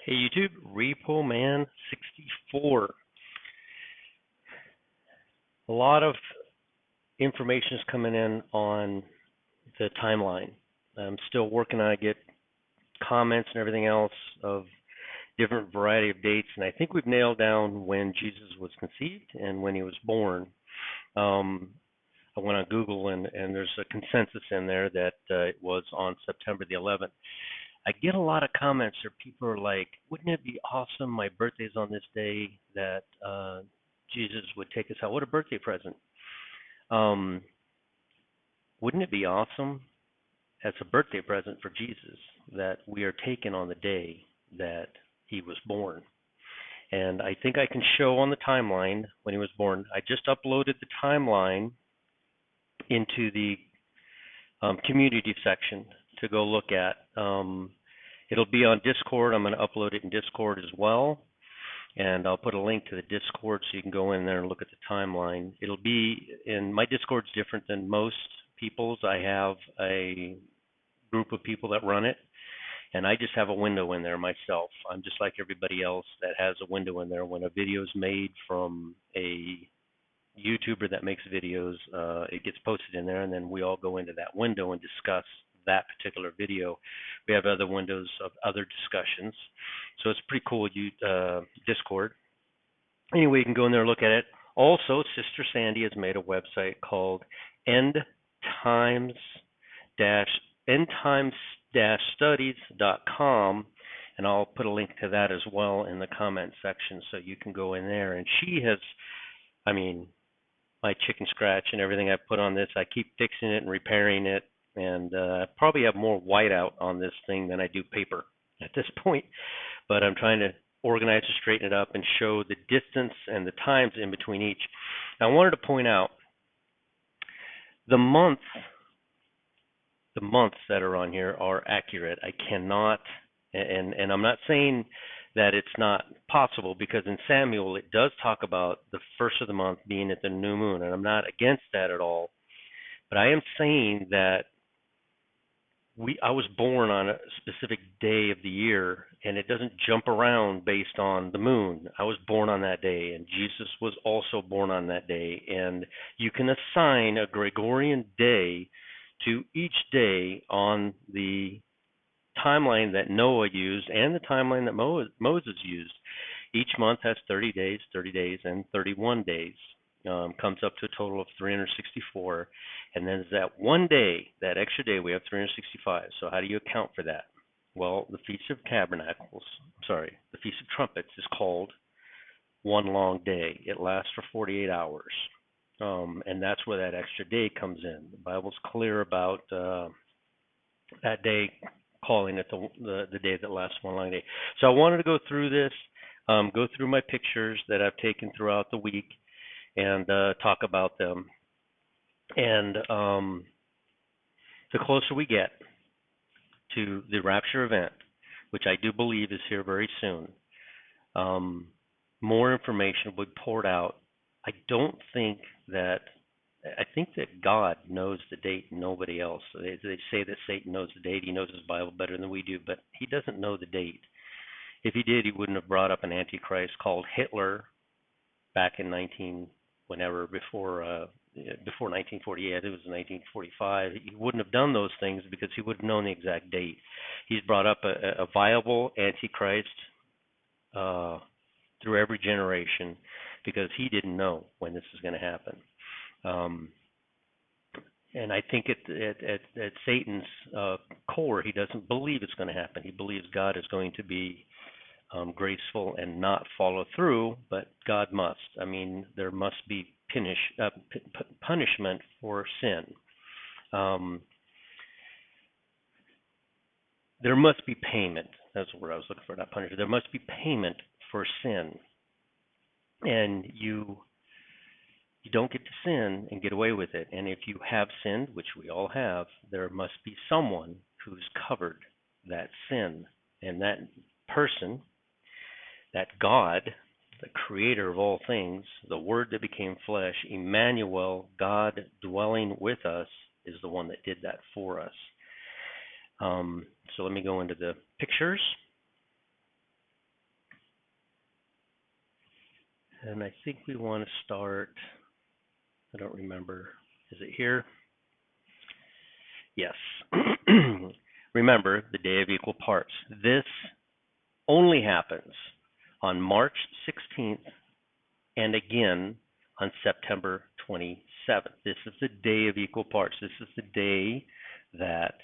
Hey YouTube, Repo Man 64. A lot of information is coming in on the timeline. I'm still working on it, get comments and everything else of different variety of dates, and I think we've nailed down when Jesus was conceived and when he was born. I went on Google and there's a consensus in there that it was on September the 11th. I get a lot of comments where people are like, wouldn't it be awesome? My birthday's on this day that Jesus would take us out. What a birthday present. Um, wouldn't it be awesome as a birthday present for Jesus that we are taken on the day that he was born? And I think I can show on the timeline when he was born. I just uploaded the timeline into the community section to go look at. It'll be on Discord. I'm going to upload it in Discord as well. And I'll put a link to the Discord so you can go in there and look at the timeline. It'll be in my Discord's different than most people's. I have a group of people that run it, and I just have a window in there myself. I'm just like everybody else that has a window in there. When a video is made from a YouTuber that makes videos, it gets posted in there, and then we all go into that window and discuss that particular video. We have other windows of other discussions, so it's pretty cool. Discord. Anyway, you can go in there and look at it. Also, Sister Sandy has made a website called endtimes-studies.com, and I'll put a link to that as well in the comment section, so you can go in there. And she has, my chicken scratch and everything I put on this, I keep fixing it and repairing it, and I probably have more whiteout on this thing than I do paper at this point, but I'm trying to organize and straighten it up and show the distance and the times in between each. Now, I wanted to point out the months that are on here are accurate. I cannot, and I'm not saying that it's not possible, because in Samuel it does talk about the first of the month being at the new moon, and I'm not against that at all. But I am saying that I was born on a specific day of the year, and it doesn't jump around based on the moon. I was born on that day, and Jesus was also born on that day. And you can assign a Gregorian day to each day on the timeline that Noah used and the timeline that Moses used. Each month has 30 days, and 31 days. Comes up to a total of 364. And then that one day, that extra day, we have 365. So how do you account for that? Well, the Feast of the Feast of Trumpets is called one long day. It lasts for 48 hours. And that's where that extra day comes in. The Bible's clear about that day, calling it the day that lasts one long day. So I wanted to go through this, go through my pictures that I've taken throughout the week, and talk about them. And the closer we get to the Rapture event, which I do believe is here very soon, more information will be poured out. I think that God knows the date and nobody else. They say that Satan knows the date. He knows his Bible better than we do, but he doesn't know the date. If he did, he wouldn't have brought up an Antichrist called Hitler back in before 1948. I think it was 1945. He wouldn't have done those things because he would have known the exact date. He's brought up a viable Antichrist through every generation because he didn't know when this was going to happen. And I think at Satan's core, he doesn't believe it's going to happen. He believes God is going to be graceful and not follow through, but God must. There must be punishment for sin. There must be payment. That's the word I was looking for, not punishment. There must be payment for sin. And you don't get to sin and get away with it. And if you have sinned, which we all have, there must be someone who's covered that sin. And that person, that God, the creator of all things, the Word that became flesh, Emmanuel, God dwelling with us, is the one that did that for us. So let me go into the pictures. And I think we want to start, I don't remember, is it here? Yes. Remember, the day of equal parts. This only happens on March 16th and again on September 27th. This is the day of equal parts. This is the day that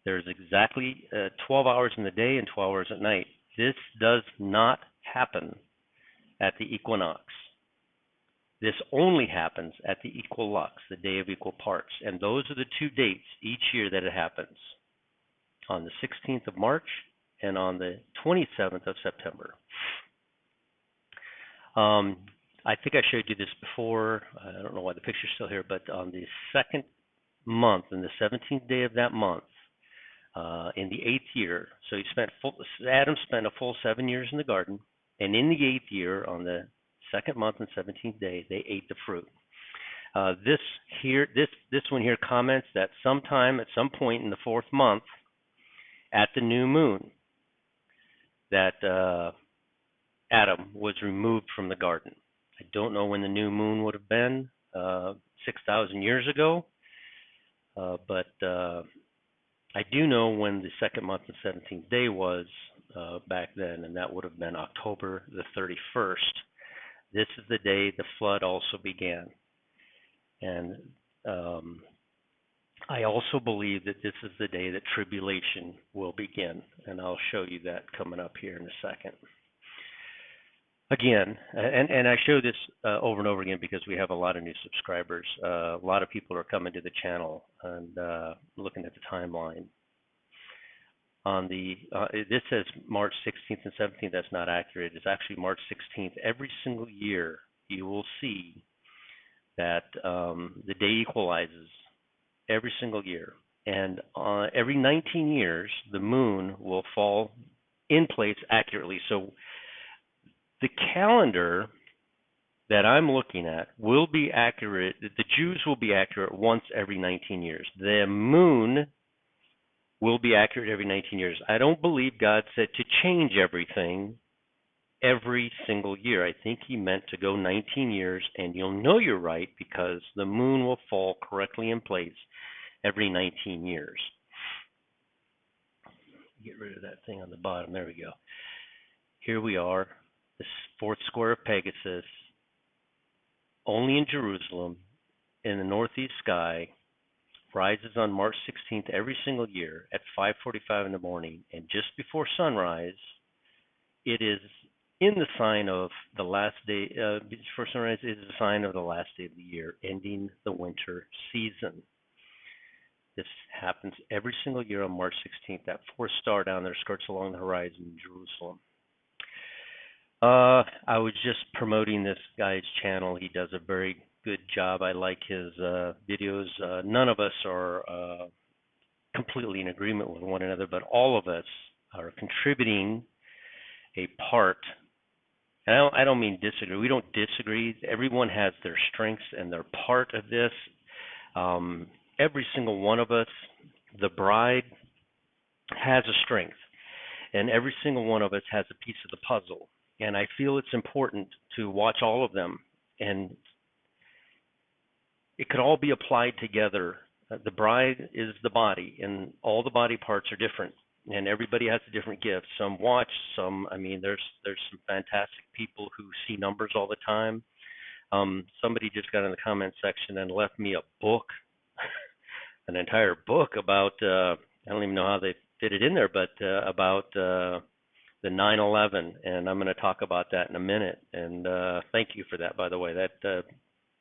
there's exactly 12 hours in the day and 12 hours at night. This does not happen at the equinox. This only happens at the equilux, the day of equal parts. And those are the two dates each year that it happens, on the 16th of March and on the 27th of September. I think I showed you this before. I don't know why the picture's still here, but on the second month, in the 17th day of that month, in the 8th year, so Adam spent a full 7 years in the garden, and in the 8th year, on the second month and 17th day, they ate the fruit. This one here comments that sometime at some point in the 4th month, at the new moon, that Adam was removed from the garden. I don't know when the new moon would have been, 6,000 years ago, but I do know when the second month and 17th day was back then, and that would have been October the 31st. This is the day the flood also began. And I also believe that this is the day that tribulation will begin, and I'll show you that coming up here in a second. Again, and I show this over and over again because we have a lot of new subscribers. A lot of people are coming to the channel and looking at the timeline. On the this says March 16th and 17th. That's not accurate. It's actually March 16th. Every single year, you will see that the day equalizes every single year, and every 19 years, the moon will fall in place accurately. So the calendar that I'm looking at will be accurate. The Jews will be accurate once every 19 years. The moon will be accurate every 19 years. I don't believe God said to change everything every single year. I think he meant to go 19 years, and you'll know you're right because the moon will fall correctly in place every 19 years. Get rid of that thing on the bottom. There we go. Here we are, the 4th square of Pegasus, only in Jerusalem, in the northeast sky, rises on March 16th every single year at 5:45 in the morning, and just before sunrise, it is in the sign of the last day. Before sunrise is the sign of the last day of the year, ending the winter season. This happens every single year on March 16th. That 4th star down there skirts along the horizon in Jerusalem. I was just promoting this guy's channel. He does a very good job. I like his videos. None of us are completely in agreement with one another, but all of us are contributing a part. And I don't mean disagree. We don't disagree. Everyone has their strengths and their part of this. Every single one of us, the bride, has a strength, and every single one of us has a piece of the puzzle. And I feel it's important to watch all of them, and it could all be applied together. The bride is the body, and all the body parts are different, and everybody has a different gift. Some watch, some, I mean, there's some fantastic people who see numbers all the time. Somebody just got in the comment section and left me a book, an entire book about, I don't even know how they fit it in there, but about the 9/11, and I'm going to talk about that in a minute. And thank you for that, by the way. That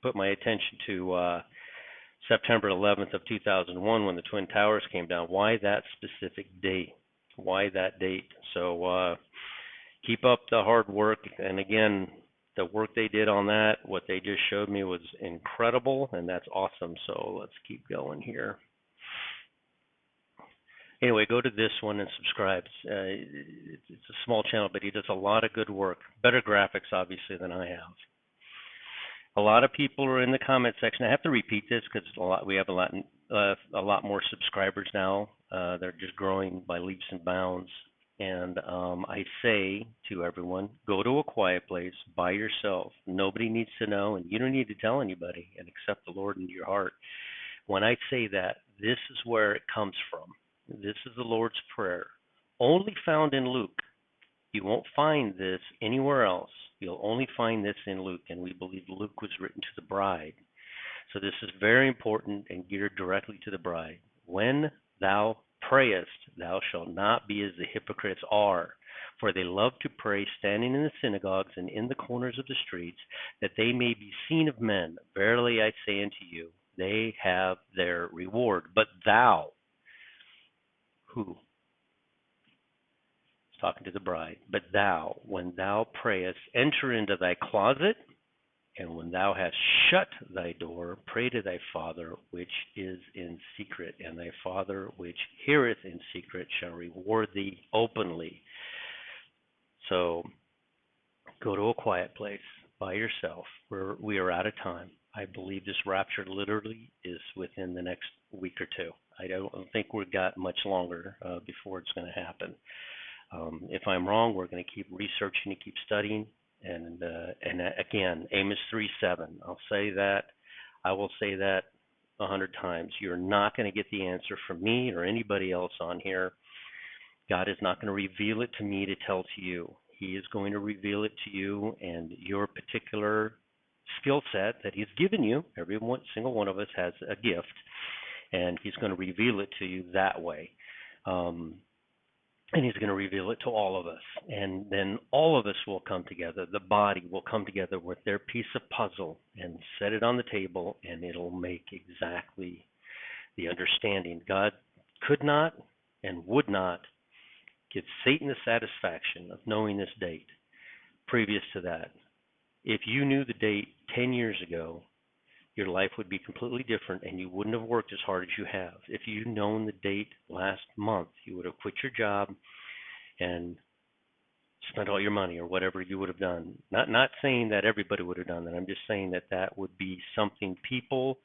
put my attention to September 11th of 2001 when the Twin Towers came down. Why that specific date? Why that date? So keep up the hard work. And again, the work they did on that, what they just showed me was incredible, and that's awesome. So let's keep going here. Anyway, go to this one and subscribe. It's a small channel, but he does a lot of good work. Better graphics, obviously, than I have. A lot of people are in the comment section. I have to repeat this because we have a lot more subscribers now. They're just growing by leaps and bounds. And I say to everyone, go to a quiet place by yourself. Nobody needs to know, and you don't need to tell anybody, and accept the Lord into your heart. When I say that, this is where it comes from. This is the Lord's Prayer, only found in Luke. You won't find this anywhere else. You'll only find this in Luke, and we believe Luke was written to the bride. So this is very important and geared directly to the bride. When thou prayest, thou shalt not be as the hypocrites are, for they love to pray standing in the synagogues and in the corners of the streets, that they may be seen of men. Verily I say unto you, they have their reward. But thou, who? It's talking to the bride. But thou, when thou prayest, enter into thy closet, and when thou hast shut thy door, pray to thy Father which is in secret, and thy Father which heareth in secret shall reward thee openly. So go to a quiet place by yourself. We are out of time. I believe this rapture literally is within the next week or two. I don't think we've got much longer before it's going to happen. If I'm wrong, we're going to keep researching and keep studying. And again, Amos 3:7. I'll say that. I will say that 100 times. You're not going to get the answer from me or anybody else on here. God is not going to reveal it to me to tell to you. He is going to reveal it to you and your particular skill set that He's given you. Every single one of us has a gift, and He's going to reveal it to you that way. And He's going to reveal it to all of us. And then all of us will come together. The body will come together with their piece of puzzle and set it on the table, and it'll make exactly the understanding. God could not and would not give Satan the satisfaction of knowing this date. Previous to that, if you knew the date 10 years ago, your life would be completely different, and you wouldn't have worked as hard as you have. If you'd known the date last month, you would have quit your job and spent all your money or whatever you would have done. Not saying that everybody would have done that. I'm just saying that that would be something people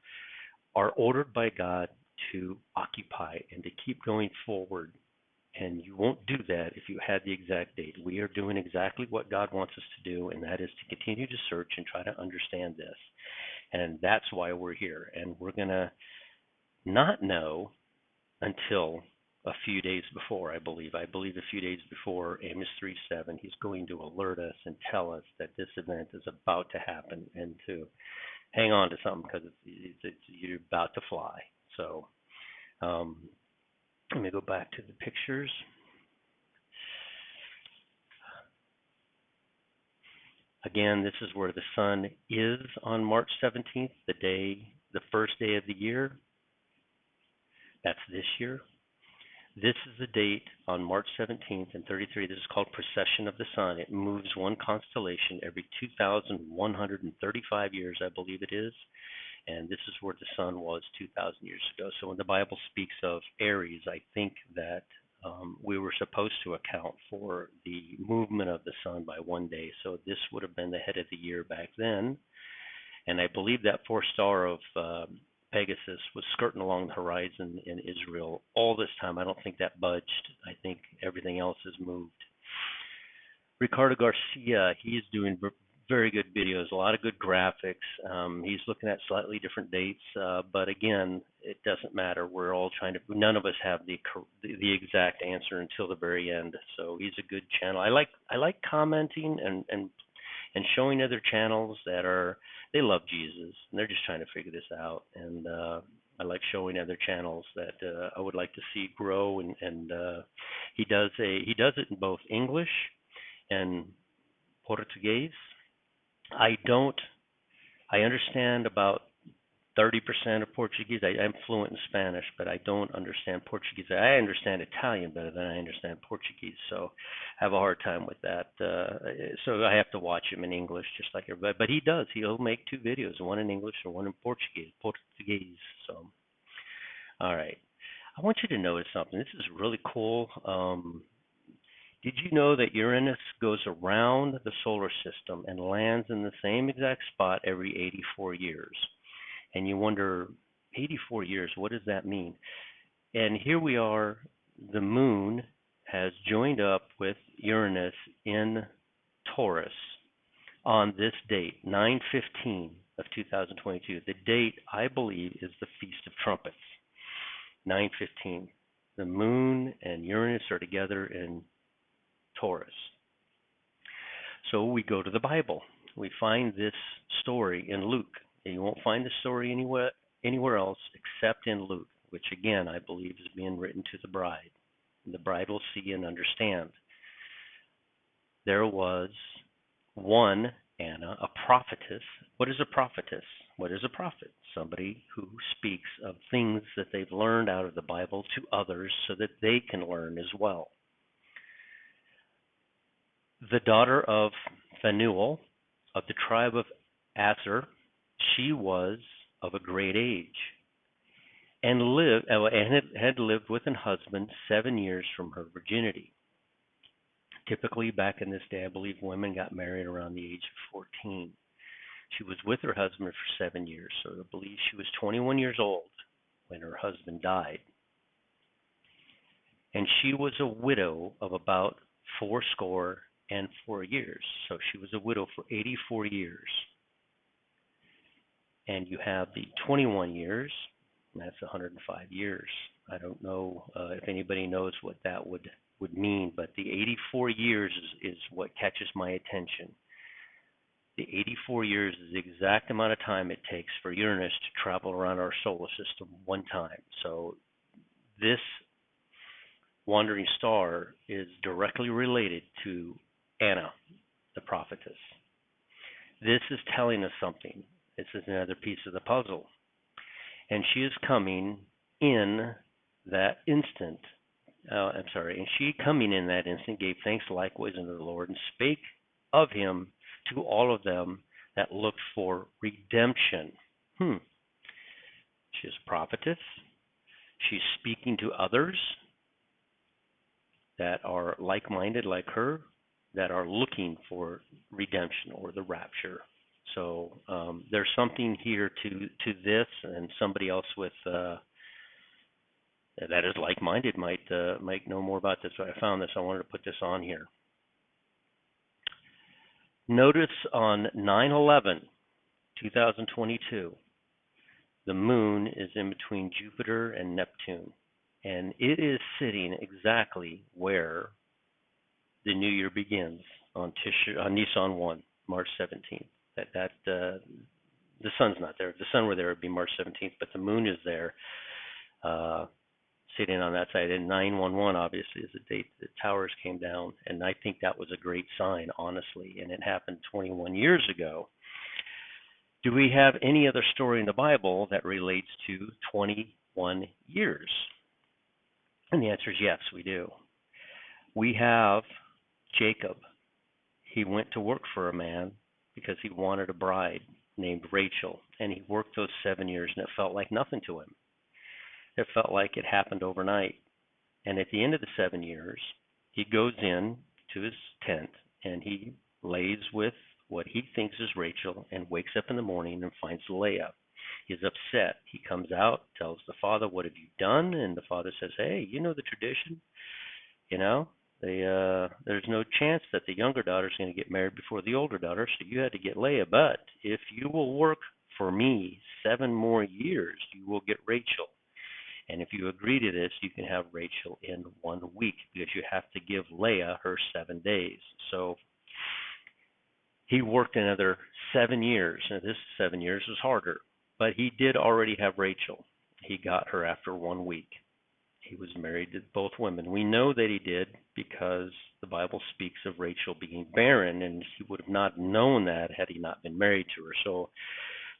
are ordered by God to occupy and to keep going forward. And you won't do that if you had the exact date. We are doing exactly what God wants us to do, and that is to continue to search and try to understand this. And that's why we're here. And we're going to not know until a few days before, I believe. I believe a few days before Amos 3:7, He's going to alert us and tell us that this event is about to happen, and to hang on to something because you're about to fly. So let me go back to the pictures. Again, this is where the sun is on March 17th, the first day of the year. That's this year. This is the date on March 17th and 33. This is called precession of the sun. It moves one constellation every 2,135 years, I believe it is. And this is where the sun was 2,000 years ago. So when the Bible speaks of Aries, I think that we were supposed to account for the movement of the sun by one day. So this would have been the head of the year back then. And I believe that fourth star of Pegasus was skirting along the horizon in Israel all this time. I don't think that budged. I think everything else has moved. Ricardo Garcia, he is doing very good videos, a lot of good graphics. He's looking at slightly different dates, but again, it doesn't matter. We're all trying to. None of us have the exact answer until the very end. So he's a good channel. I like commenting and showing other channels that they love Jesus and they're just trying to figure this out. And I like showing other channels that I would like to see grow. And he does it in both English and Portuguese. I understand about 30% of Portuguese. I'm fluent in Spanish, but I don't understand Portuguese. I understand Italian better than I understand Portuguese, so I have a hard time with that. So I have to watch him in English just like everybody. But he does. He'll make two videos, one in English and one in Portuguese. So, all right. I want you to notice something. This is really cool. Did you know that Uranus goes around the solar system and lands in the same exact spot every 84 years? And you wonder, 84 years, what does that mean? And here we are, the moon has joined joined up with Uranus in Taurus on this date, 9/15 of 2022. The date, I believe, is the Feast of Trumpets, 9/15. The moon and Uranus are together in Taurus. So we go to the Bible. We find this story in Luke. And you won't find the story anywhere else except in Luke, which again I believe is being written to the bride. And the bride will see and understand. There was one Anna, a prophetess. What is a prophetess? What is a prophet? Somebody who speaks of things that they've learned out of the Bible to others so that they can learn as well. The daughter of Phanuel of the tribe of Aser, she was of a great age and had lived with an husband 7 years from her virginity. Typically, back in this day, I believe women got married around the age of 14. She was with her husband for 7 years, so I believe she was 21 years old when her husband died. And she was a widow of about 84 years. So she was a widow for 84 years. And you have the 21 years, and that's 105 years. I don't know if anybody knows what that would mean, but the 84 years is what catches my attention. The 84 years is the exact amount of time it takes for Uranus to travel around our solar system one time. So this wandering star is directly related to Anna, the prophetess. This is telling us something. This is another piece of the puzzle. And she is coming in that instant. And she coming in that instant gave thanks likewise unto the Lord and spake of him to all of them that looked for redemption. She is a prophetess. She's speaking to others that are like-minded like her, that are looking for redemption or the rapture. So there's something here to this, and somebody else with that is like-minded might know more about this. So I found this. I wanted to put this on here. Notice on 9/11/2022, the moon is in between Jupiter and Neptune, and it is sitting exactly where the new year begins on Nisan 1, March 17th. The sun's not there. If the sun were there, it would be March 17th, but the moon is there, sitting on that side. And 9/11 obviously is the date the towers came down, and I think that was a great sign, honestly, and it happened 21 years ago. Do we have any other story in the Bible that relates to 21 years? And the answer is yes, we do. We have Jacob. He went to work for a man because he wanted a bride named Rachel, and he worked those 7 years, and it felt like nothing to him. It felt like it happened overnight. And at the end of the 7 years, he goes in to his tent, and he lays with what he thinks is Rachel, and wakes up in the morning and finds Leah. He's upset. He comes out, tells the father, "What have you done?" And the father says, "Hey, you know the tradition. You know, there's no chance that the younger daughter is going to get married before the older daughter, so you had to get Leah. But if you will work for me 7 more years, you will get Rachel. And if you agree to this, you can have Rachel in 1 week, because you have to give Leah her 7 days." So he worked another 7 years. Now, this 7 years was harder, but he did already have Rachel. He got her after 1 week. He was married to both women. We know that he did because the Bible speaks of Rachel being barren, and he would have not known that had he not been married to her. So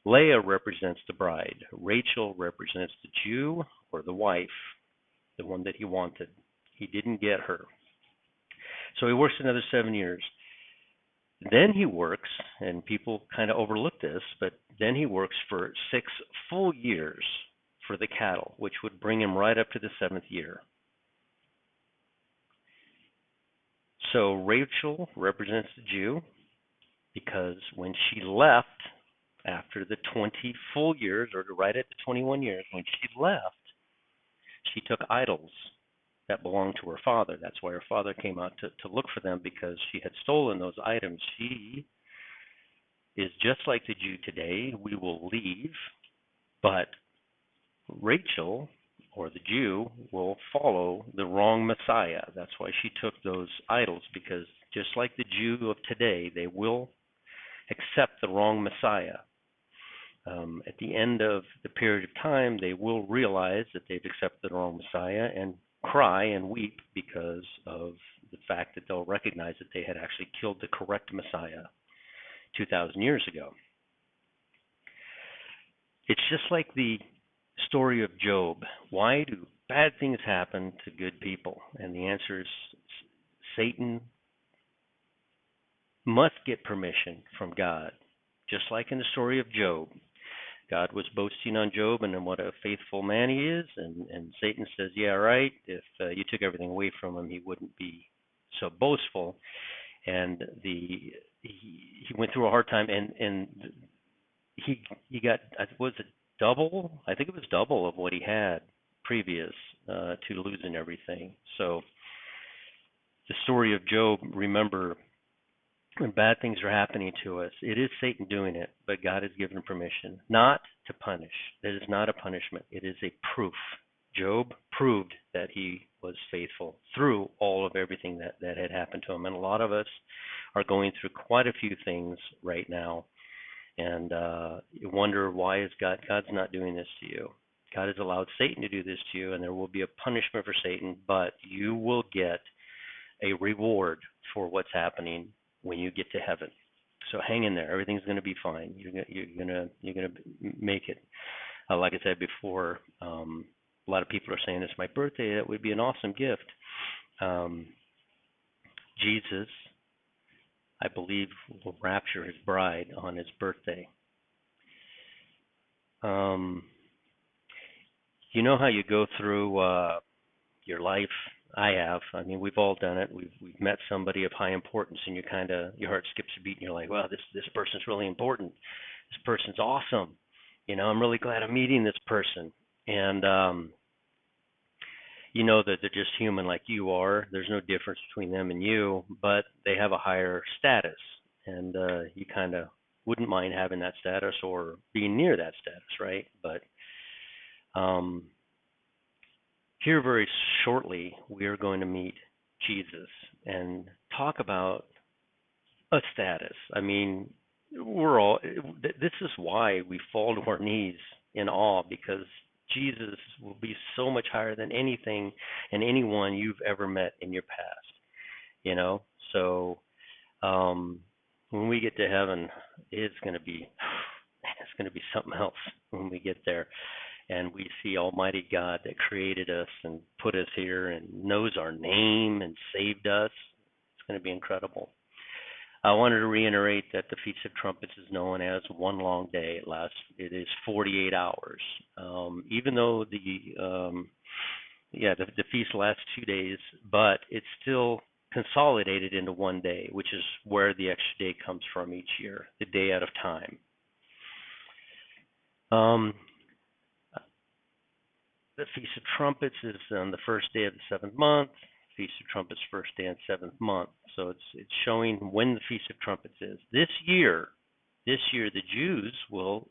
Leah represents the bride. Rachel represents the Jew or the wife, the one that he wanted. He didn't get her. So he works another 7 years. Then he works, and people kind of overlook this, but then he works for 6 full years for the cattle, which would bring him right up to the 7th year. So Rachel represents the Jew, because when she left after the 20 full years, or right at the 21 years, when she left, she took idols that belonged to her father. That's why her father came out to look for them, because she had stolen those items. She is just like the Jew today. We will leave, but Rachel, or the Jew, will follow the wrong Messiah. That's why she took those idols, because just like the Jew of today, they will accept the wrong Messiah. At the end of the period of time, they will realize that they've accepted the wrong Messiah and cry and weep because of the fact that they'll recognize that they had actually killed the correct Messiah 2,000 years ago. It's just like the story of Job. Why do bad things happen to good people? And the answer is Satan must get permission from God. Just like in the story of Job. God was boasting on Job and what a faithful man he is, and Satan says, yeah, right, if you took everything away from him, he wouldn't be so boastful. And he went through a hard time, and he got, was it double? I think it was double of what he had previous to losing everything. So the story of Job, remember, when bad things are happening to us, it is Satan doing it, but God has given permission not to punish. It is not a punishment. It is a proof. Job proved that he was faithful through all of everything that had happened to him. And a lot of us are going through quite a few things right now. And you wonder, why is God's not doing this to you? God has allowed Satan to do this to you, and there will be a punishment for Satan, but you will get a reward for what's happening when you get to heaven. So hang in there. Everything's going to be fine. You're gonna make it. Like I said before, a lot of people are saying it's my birthday. That would be an awesome gift. Jesus, I believe, will rapture his bride on his birthday. You know how you go through your life? I have. I mean, we've all done it. We've met somebody of high importance, and your heart skips a beat, and you're like, wow, this person's really important. This person's awesome. I'm really glad I'm meeting this person. And you know that they're just human like you are. There's no difference between them and you, but they have a higher status, and you kind of wouldn't mind having that status or being near that status, right? But here very shortly, we are going to meet Jesus and talk about a status. I mean, this is why we fall to our knees in awe, because Jesus will be so much higher than anything and anyone you've ever met in your past, So when we get to heaven, it's going to be something else when we get there. And we see Almighty God that created us and put us here and knows our name and saved us. It's going to be incredible. I wanted to reiterate that the Feast of Trumpets is known as one long day. It is 48 hours. Even though the feast lasts 2 days, but it's still consolidated into one day, which is where the extra day comes from each year, the day out of time. The Feast of Trumpets is on the first day of the seventh month. Feast of Trumpets, first day in seventh month. So it's showing when the Feast of Trumpets is. This year, the Jews will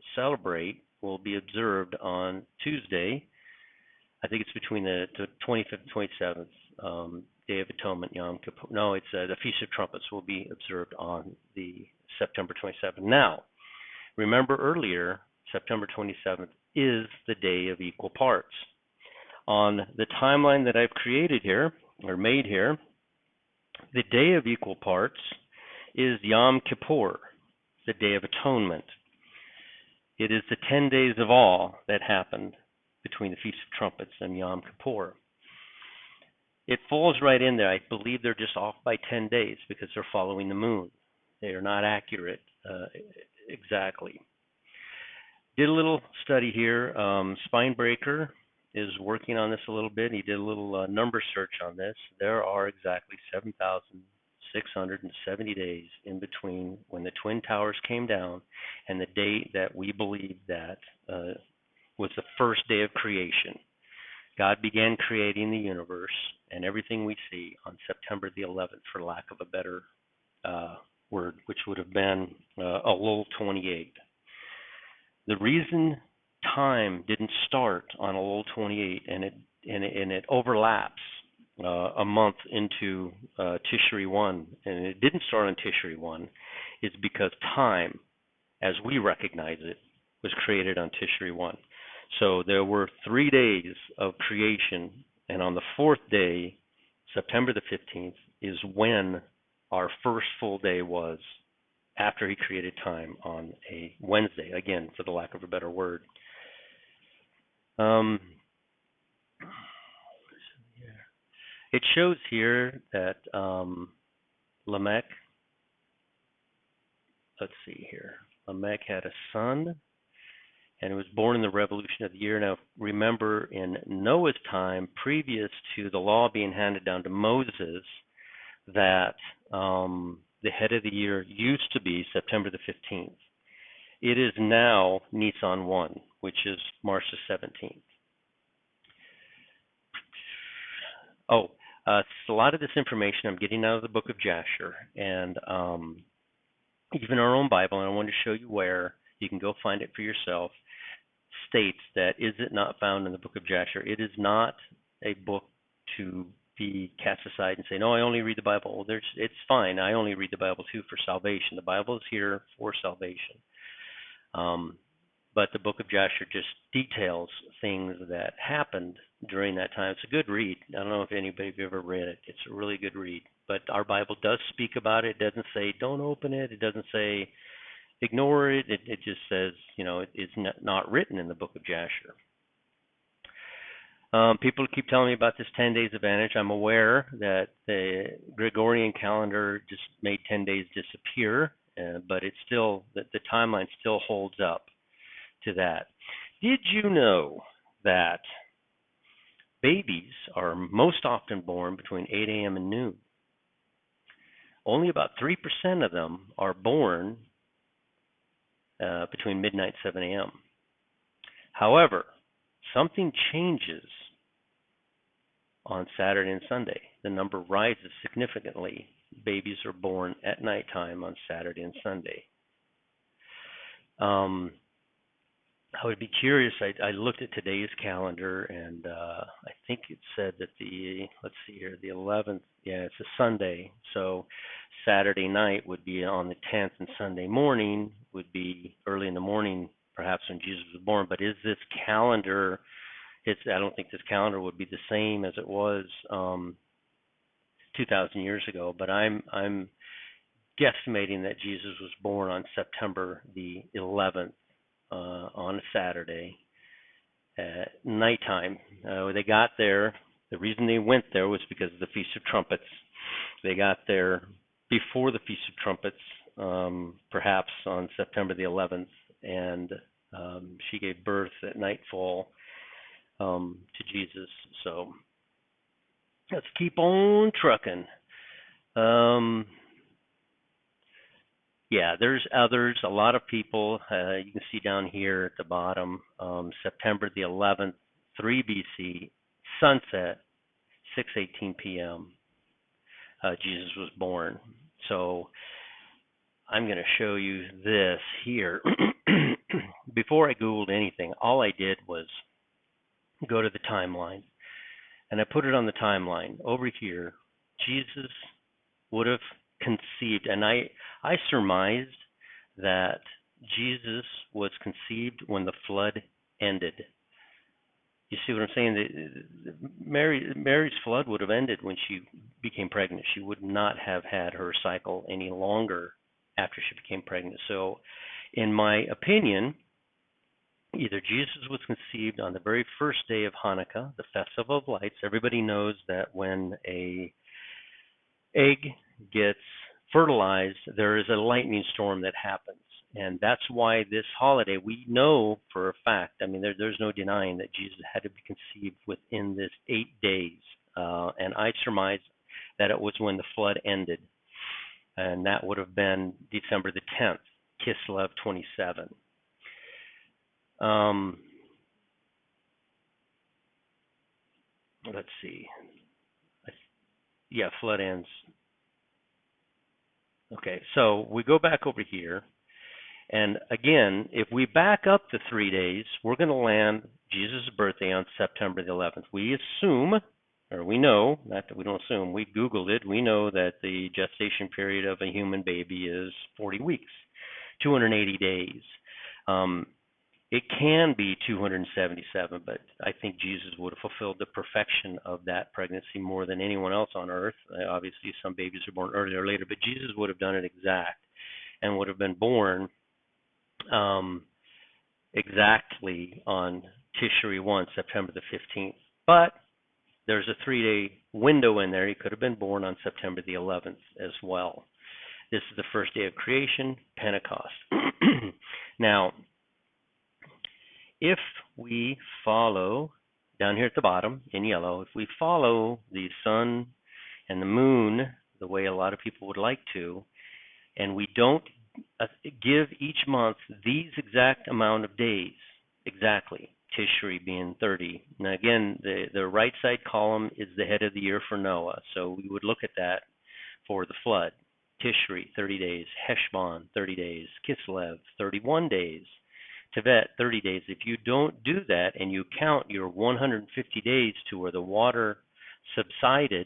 be observed on Tuesday. I think it's between the 25th and 27th, Day of Atonement, Yom Kippur. No, it's the Feast of Trumpets will be observed on the September 27th. Now, remember earlier, September 27th is the Day of Equal Parts. On the timeline that I've created here, or made here, the Day of Equal Parts is Yom Kippur, the Day of Atonement. It is the 10 days of awe that happened between the Feast of Trumpets and Yom Kippur. It falls right in there. I believe they're just off by 10 days because they're following the moon. They are not accurate exactly. Did a little study here. Spinebreaker is working on this a little bit. He did a little number search on this. There are exactly 7,670 days in between when the Twin Towers came down and the date that we believe that was the first day of creation. God began creating the universe and everything we see on September the 11th, for lack of a better word, which would have been Elul 28. The reason time didn't start on Elul 28 and it overlaps a month into Tishri 1, and it didn't start on Tishri 1, is because time, as we recognize it, was created on Tishri 1. So there were 3 days of creation, and on the 4th day, September the 15th, is when our first full day was, after he created time on a Wednesday, again, for the lack of a better word. It shows here that Lamech, let's see here, Lamech had a son, and it was born in the revolution of the year. Now, remember, in Noah's time, previous to the law being handed down to Moses, that the head of the year used to be September the 15th. It is now Nisan 1, which is March the 17th. Oh, so a lot of this information I'm getting out of the book of Jasher, and even our own Bible, and I wanted to show you where you can go find it for yourself, states that is it not found in the book of Jasher. It is not a book to be cast aside and say, no, I only read the Bible. Well, it's fine. I only read the Bible too for salvation. The Bible is here for salvation. But the book of Jasher just details things that happened during that time. It's a good read. I don't know if anybody have ever read it. It's a really good read. But our Bible does speak about it. It doesn't say don't open it. It doesn't say ignore it. It just says, it's not written in the book of Jasher. People keep telling me about this 10 days advantage. I'm aware that the Gregorian calendar just made 10 days disappear, but it's still, the timeline still holds up to that. Did you know that babies are most often born between 8 a.m. and noon? Only about 3% of them are born between midnight and 7 a.m. However, something changes on Saturday and Sunday. The number rises significantly. Babies are born at nighttime on Saturday and Sunday. I would be curious. I looked at today's calendar, and I think it said that let's see here, the 11th, yeah, it's a Sunday. So Saturday night would be on the 10th, and Sunday morning would be early in the morning, perhaps when Jesus was born. But is this calendar, I don't think this calendar would be the same as it was 2,000 years ago, but I'm guesstimating that Jesus was born on September the 11th, on a Saturday at nighttime. They got there. The reason they went there was because of the Feast of Trumpets. They got there before the Feast of Trumpets, perhaps on September the 11th, and she gave birth at nightfall to Jesus. So let's keep on trucking. Yeah, there's others. A lot of people, you can see down here at the bottom, September the 11th, 3 BC, sunset, 6:18 p.m. Jesus was born. So I'm going to show you this here. Before I Googled anything, all I did was go to the timeline, and I put it on the timeline. Over here, Jesus would have conceived, and I surmised that Jesus was conceived when the flood ended. You see what I'm saying? Mary's flood would have ended when she became pregnant. She would not have had her cycle any longer after she became pregnant. So, in my opinion, either Jesus was conceived on the very first day of Hanukkah, the Festival of Lights. Everybody knows that when a egg gets fertilized, there is a lightning storm that happens. And that's why this holiday, we know for a fact, I mean, there's no denying that Jesus had to be conceived within this 8 days. And I surmise that it was when the flood ended. And that would have been December the 10th, Kislev 27. Let's see. Yeah, flood ends. Okay, so we go back over here. And again, if we back up the 3 days, we're going to land Jesus' birthday on September the 11th. We assume, or we know, not that we don't assume, we Googled it, we know that the gestation period of a human baby is 40 weeks, 280 days. Um, it can be 277, but I think Jesus would have fulfilled the perfection of that pregnancy more than anyone else on earth. Obviously, some babies are born earlier or later, but Jesus would have done it exact and would have been born um, exactly on Tishri 1, September the 15th. But there's a 3-day window in there. He could have been born on September the 11th as well. This is the first day of creation, Pentecost. Now, if we follow, down here at the bottom in yellow, if we follow the sun and the moon the way a lot of people would like to, and we don't give each month these exact amount of days, exactly, Tishri being 30. Now again, the right side column is the head of the year for Noah, so we would look at that for the flood. Tishri, 30 days. Heshbon, 30 days. Kislev, 31 days. Tevet, 30 days. If you don't do that and you count your 150 days to where the water subsided,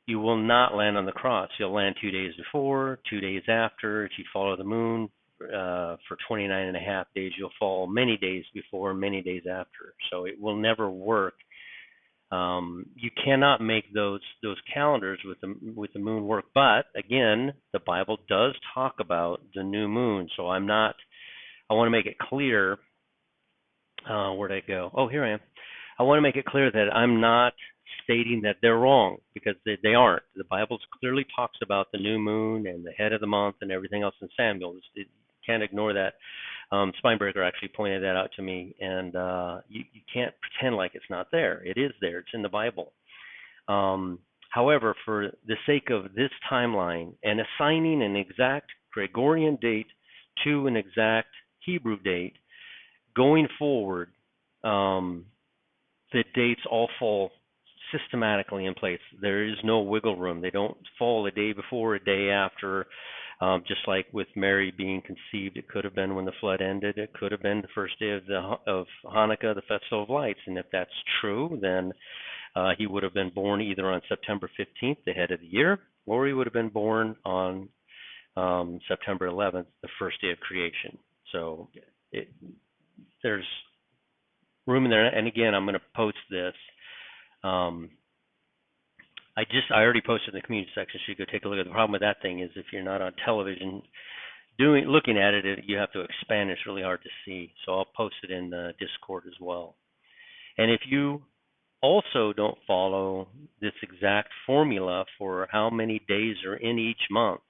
you will not land on the cross. You'll land 2 days before, 2 days after. If you follow the moon for 29 and a half days, you'll fall many days before, many days after. So it will never work. You cannot make those calendars with the moon work. But again, the Bible does talk about the new moon. So I want to make it clear. Where'd I go? Oh, here I am. I want to make it clear that I'm not stating that they're wrong, because they aren't. The Bible clearly talks about the new moon and the head of the month and everything else in Samuel. You can't ignore that. Spinebreaker actually pointed that out to me, and you can't pretend like it's not there. It is there. It's in the Bible. However, for the sake of this timeline and assigning an exact Gregorian date to an exact Hebrew date, going forward, the dates all fall systematically in place. There is no wiggle room. They don't fall a day before, a day after. Just like with Mary being conceived, it could have been when the flood ended. It could have been the first day of Hanukkah, the Festival of Lights. And if that's true, then he would have been born either on September 15th, the head of the year, or he would have been born on September 11th, the first day of creation. So there's room in there. And again, I'm going to post this. I already posted in the community section, so you go take a look at it. The problem with that thing is if you're not on television looking at it, you have to expand. It's really hard to see. So I'll post it in the Discord as well. And if you also don't follow this exact formula for how many days are in each month,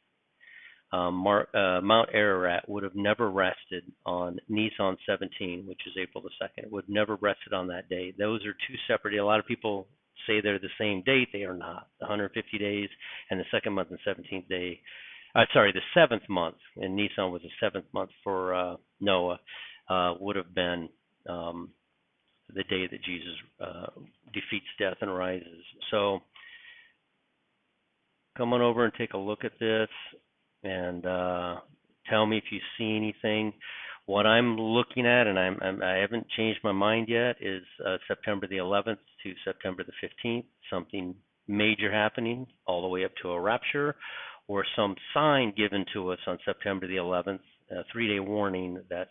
Mount Ararat would have never rested on Nisan 17, which is April the 2nd. It would have never rested on that day. Those are two separate. A lot of people say they're the same date. They are not. The 150 days and the second month and 17th day. The 7th month, and Nisan was the 7th month for Noah, would have been the day that Jesus defeats death and rises. So come on over and take a look at this and tell me if you see anything. What I'm looking at, and I haven't changed my mind yet, is September the 11th to September the 15th, something major happening all the way up to a rapture, or some sign given to us on September the 11th, a 3-day warning that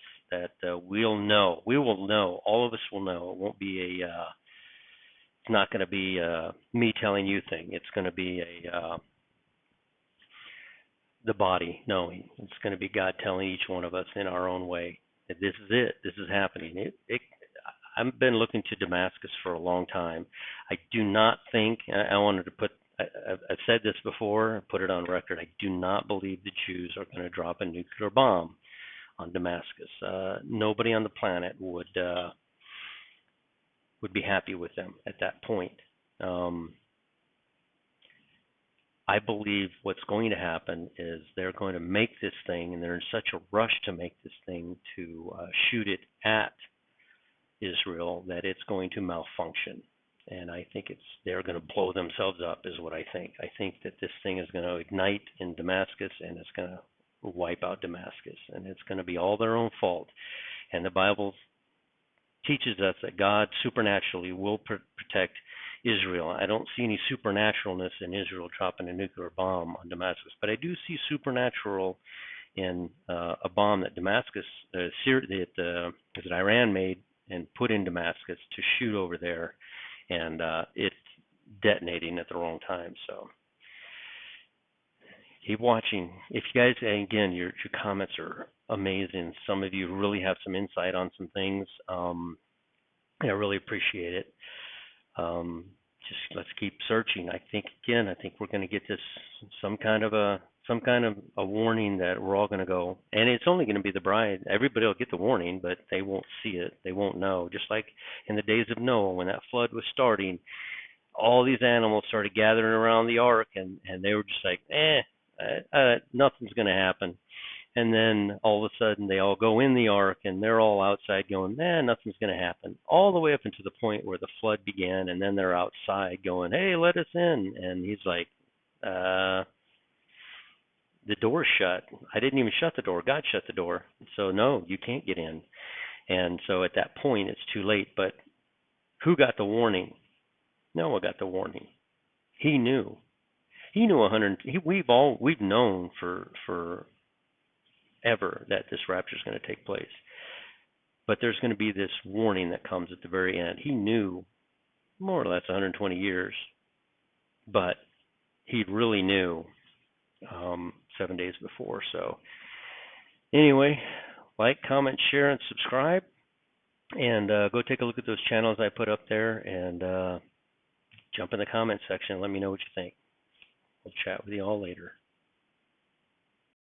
we'll know. We will know. All of us will know. It won't be it's not going to be a me telling you thing. It's going to be the body knowing. It's going to be God telling each one of us in our own way that this is it. This is happening. I've been looking to Damascus for a long time. I do not think, I wanted to put, I've said this before, put it on record, I do not believe the Jews are going to drop a nuclear bomb on Damascus. Nobody on the planet would be happy with them at that point. I believe what's going to happen is they're going to make this thing, and they're in such a rush to make this thing to shoot it at Israel that it's going to malfunction. And I think they're going to blow themselves up, is what I think. I think that this thing is going to ignite in Damascus, and it's going to wipe out Damascus, and it's going to be all their own fault. And the Bible teaches us that God supernaturally will protect Israel. I don't see any supernaturalness in Israel dropping a nuclear bomb on Damascus, but I do see supernatural in a bomb that that Iran made and put in Damascus to shoot over there, and it's detonating at the wrong time. So keep watching. If you guys, again, your comments are amazing. Some of you really have some insight on some things. I really appreciate it. Just let's keep searching. I think we're going to get this some kind of a warning that we're all going to go, and it's only going to be the bride. Everybody will get the warning, but they won't see it. They won't know. Just like in the days of Noah, when that flood was starting, all these animals started gathering around the ark, and they were just like, nothing's going to happen. And then all of a sudden they all go in the ark, and they're all outside going, nothing's going to happen. All the way up until the point where the flood began, and then they're outside going, hey, let us in. And he's like, the door's shut. I didn't even shut the door. God shut the door. So no, you can't get in. And so at that point, it's too late. But who got the warning? Noah got the warning. He knew. He knew we've known for ever that this rapture is going to take place. But there's going to be this warning that comes at the very end. He knew more or less 120 years, but he really knew 7 days before. So anyway, like, comment, share, and subscribe. And go take a look at those channels I put up there, and jump in the comment section and let me know what you think. We'll chat with you all later.